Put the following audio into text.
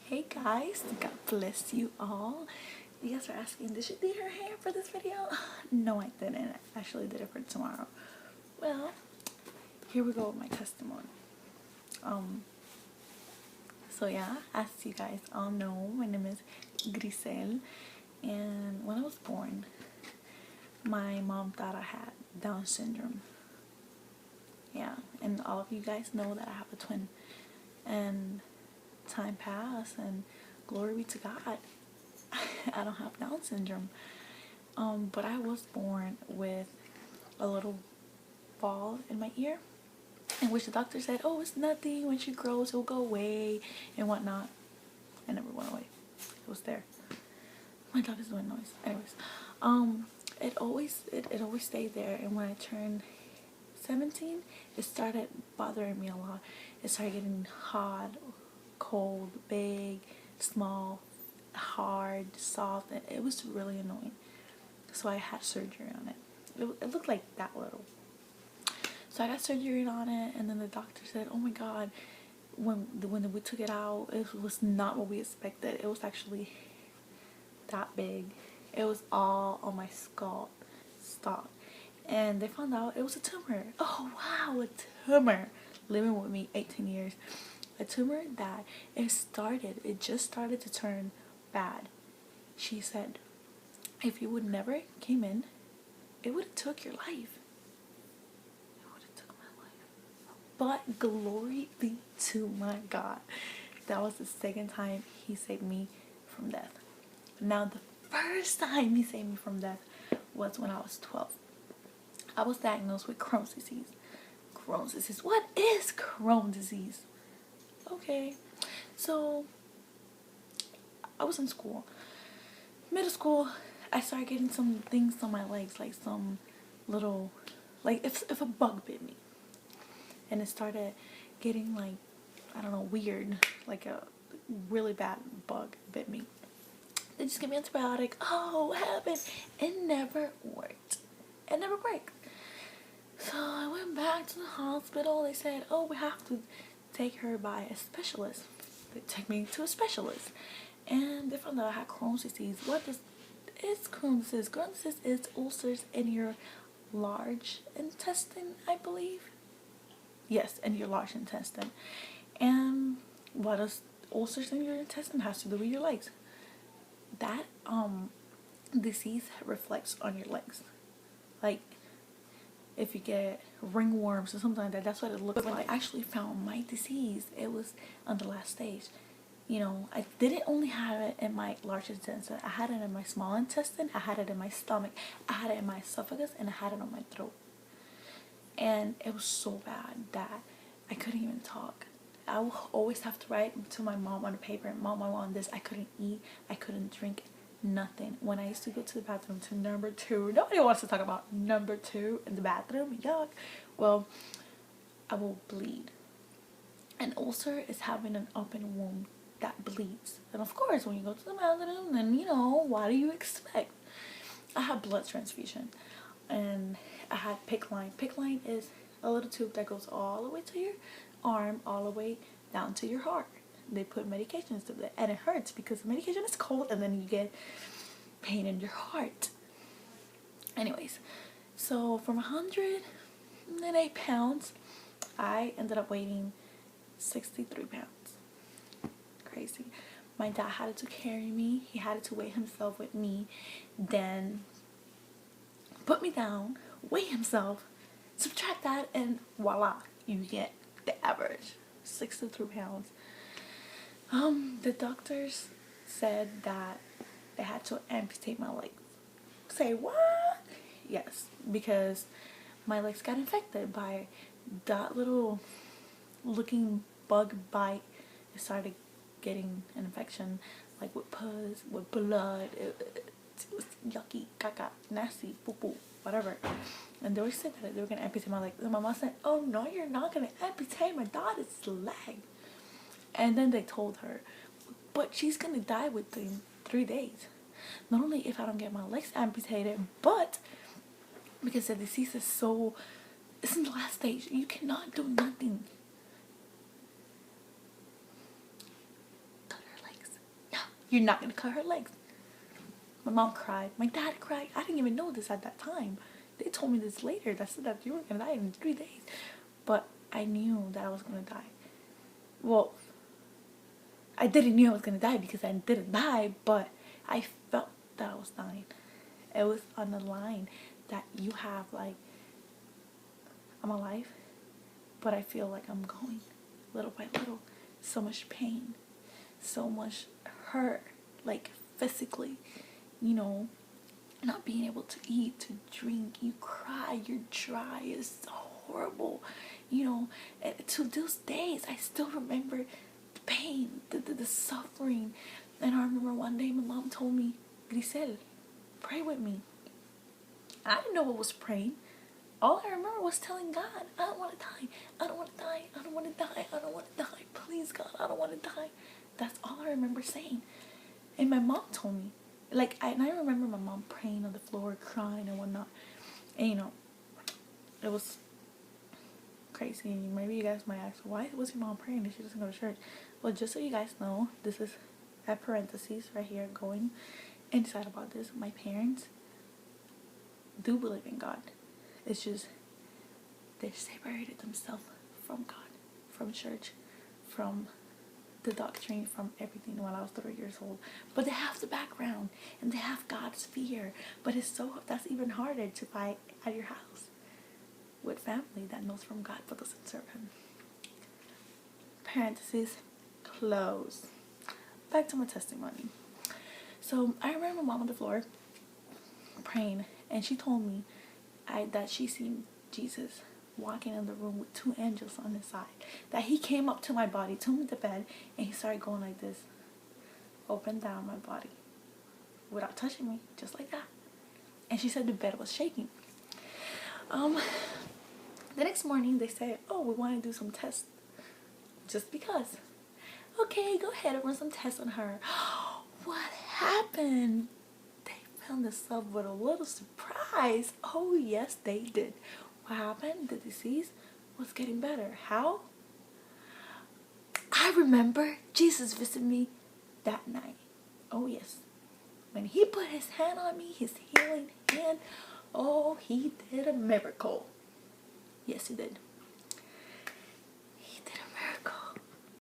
Hey guys, God bless you all. You guys are asking, did she do her hair for this video? No, I didn't. I actually did it for tomorrow. Well, here we go with my testimony. So yeah, as you guys all know, my name is Grisel, and when I was born, my mom thought I had Down syndrome. Yeah, and all of you guys know that I have a twin, and time passed, and glory be to God, I don't have Down syndrome. But I was born with a little ball in my ear, in which the doctor said, "Oh, it's nothing. When she grows, it'll go away and whatnot." It never went away. It was there. My dog is doing noise. Anyways, it always stayed there, and when I turned 17, it started bothering me a lot. It started getting hot, cold, big, small, hard, soft, and it was really annoying. So I had surgery on it. It looked like that little. So I got surgery on it, and then the doctor said, "Oh my God." When we took it out, it was not what we expected. It was actually that big. It was all on my skull. Stop. And they found out it was a tumor. Oh wow, a tumor. Living with me 18 years. A tumor that it just started to turn bad. She said, if you would never came in, it would have took your life. It would have took my life. But glory be to my God. That was the second time he saved me from death. Now the first time he saved me from death was when I was 12. I was diagnosed with Crohn's disease. Crohn's disease. What is Crohn's disease? Okay. So I was in school. Middle school, I started getting some things on my legs, like some little, like if a bug bit me. And it started getting like, I don't know, weird, like a really bad bug bit me. They just gave me antibiotic. Oh, what happened? It never worked. It never worked. So I went back to the hospital. They said, "Oh, we have to take her by a specialist." They took me to a specialist, and they found out I had Crohn's disease. What is Crohn's disease? Crohn's disease is ulcers in your large intestine, I believe. Yes, in your large intestine. And what does ulcers in your intestine has to do with your legs? That disease reflects on your legs. Like if you get ringworms or something like that, that's what it looks like. When I actually found my disease, it was on the last stage. You know, I didn't only have it in my large intestine. I had it in my small intestine, I had it in my stomach, I had it in my esophagus, and I had it on my throat. And it was so bad that I couldn't even talk. I would always have to write to my mom on the paper, "Mom, I want this." I couldn't eat, I couldn't drink, nothing. When I used to go to the bathroom, to number 2, nobody wants to talk about number 2 in the bathroom, yuck. Well, I will bleed. An ulcer is having an open wound that bleeds. And of course, when you go to the bathroom, then you know, what do you expect? I had blood transfusion, and I had PICC line. PICC line is a little tube that goes all the way to your arm, all the way down to your heart. They put medications to it, and it hurts because the medication is cold, and then you get pain in your heart. Anyways, so from 108 pounds, I ended up weighing 63 pounds. Crazy. My dad had to carry me. He had to weigh himself with me, then put me down, weigh himself, subtract that, and voila, you get the average, 63 pounds. The doctors said that they had to amputate my legs. Say what? Yes, because my legs got infected by that little looking bug bite. It started getting an infection, like with pus, with blood. It was yucky, caca, nasty, poo poo, whatever. And they were saying that they were gonna amputate my leg. And my mom said, "Oh no, you're not gonna amputate my daughter's leg." And then they told her, "But she's gonna die within 3 days. Not only if I don't get my legs amputated, but because the disease is so, it's in the last stage. You cannot do nothing." Cut her legs You're not going to cut her legs. My mom cried. My dad cried. I didn't even know this at that time. They told me this later. That said that you were going to die in 3 days. But I knew that I was going to die. Well, I didn't know I was going to die because I didn't die, but I felt that I was dying. It was on the line that you have, like, I'm alive, but I feel like I'm going little by little. So much pain, so much hurt, like physically, you know, not being able to eat, to drink, you cry, you're dry, it's horrible, you know. And to those days, I still remember the pain, the suffering. And I remember one day my mom told me, Grisel, pray with me. I didn't know what was praying. All I remember was telling God, I don't want to die, I don't want to die, I don't want to die, I don't want to die, please God, I don't want to die. That's all I remember saying. And my mom told me, like, and I remember my mom praying on the floor, crying and whatnot. And, you know, it was crazy. Maybe you guys might ask, why was your mom praying if she doesn't go to church? Well, just so you guys know, this is at parentheses right here, going inside about this. My parents do believe in God. It's just they separated themselves from God, from church, from the doctrine, from everything when I was 3 years old. But they have the background and they have God's fear. But that's even harder to find at your house with family that knows from God but doesn't serve Him. Parentheses, close. Back to my testimony. So I remember mom on the floor praying, and she told me that she seen Jesus walking in the room with 2 angels on his side. That he came up to my body, to the bed, and he started going like this, up and down my body, without touching me, just like that. And she said the bed was shaking. The next morning they said, oh, we want to do some tests, just because. Okay, go ahead and run some tests on her. What happened? They found themselves with a little surprise. Oh yes, they did. What happened? The disease was getting better. How? I remember Jesus visited me that night. Oh yes. When he put his hand on me, his healing hand, oh, he did a miracle. Yes, he did.